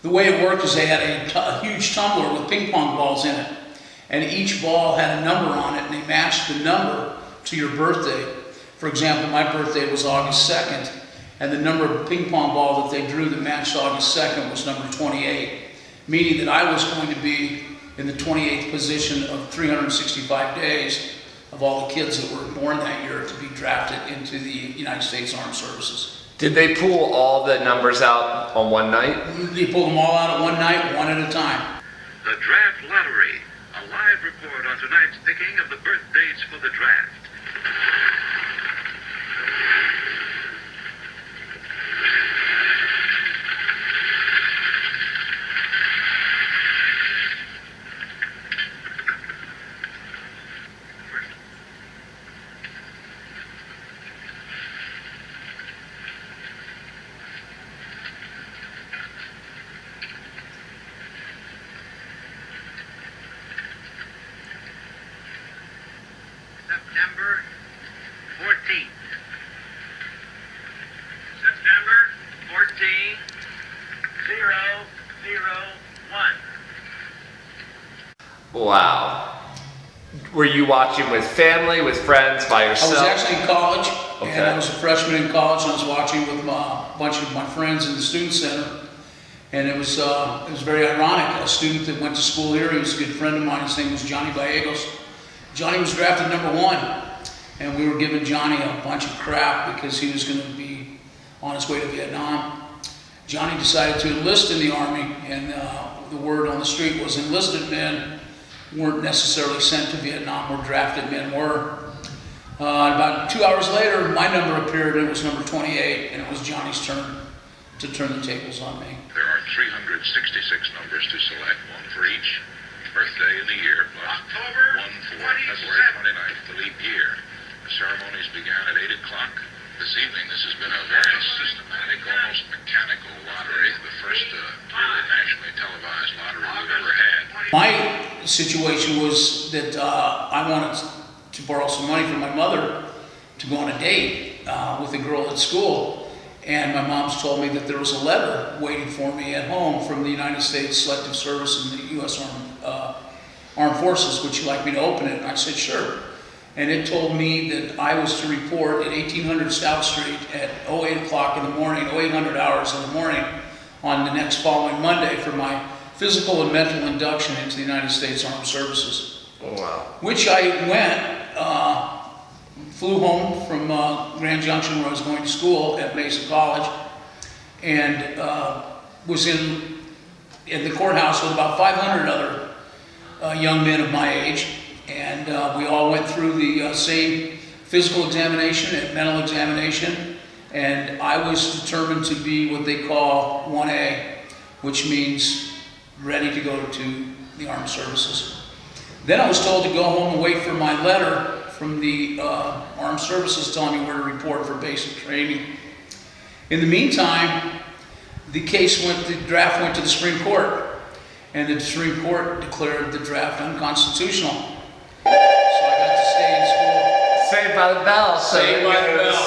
The way it worked is they had a huge tumbler with ping pong balls in it. And each ball had a number on it, and they matched the number to your birthday. For example, my birthday was August 2nd, and the number of ping pong ball that they drew that matched August 2nd was number 28, meaning that I was going to be in the 28th position of 365 days of all the kids that were born that year to be drafted into the United States Armed Services. Did they pull all the numbers out on one night? They pulled them all out at one night, one at a time. The Draft Lottery, a live report on tonight's picking of the birth dates for the draft. September 14th. September 14, 001. Wow. Were you watching with family, with friends, by yourself? I was actually in college, Okay. and I was a freshman in college, and I was watching with a bunch of my friends in the student center. And it was very ironic. A student that went to school here, he was a good friend of mine, his name was Johnny Gallegos. Johnny was drafted number 1, and we were giving Johnny a bunch of crap because he was going to be on his way to Vietnam. Johnny decided to enlist in the Army, and the word on the street was enlisted men weren't necessarily sent to Vietnam, where drafted men were. About 2 hours later, my number appeared, it was number 28, and it was Johnny's turn to turn the tables on me. There are 366 numbers to select, one for each birthday in the year, plus one for February 29th, the leap year. The ceremonies began at 8 o'clock. This evening, this has been a very systematic, almost mechanical lottery, the first really nationally televised lottery we've ever had. My situation was that I wanted to borrow some money from my mother to go on a date with a girl at school. And my mom's told me that there was a letter waiting for me at home from the United States Selective Service and the U.S. Armed Forces. Would you like me to open it? And I said, sure. And it told me that I was to report at 1800 South Street at 08 o'clock in the morning, 0800 hours in the morning, on the next following Monday for my physical and mental induction into the United States Armed Services. Oh, wow. Which I went, flew home from Grand Junction, where I was going to school at Mason College, and was in the courthouse with about 500 other young men of my age, and we all went through the same physical examination and mental examination, and I was determined to be what they call 1A, which means ready to go to the Armed Services. Then I was told to go home and wait for my letter from the Armed Services telling me where to report for basic training. In the meantime, the draft went to the Supreme Court, and the Supreme Court declared the draft unconstitutional. So I got to stay in school. Saved by the bell. Saved by the bell.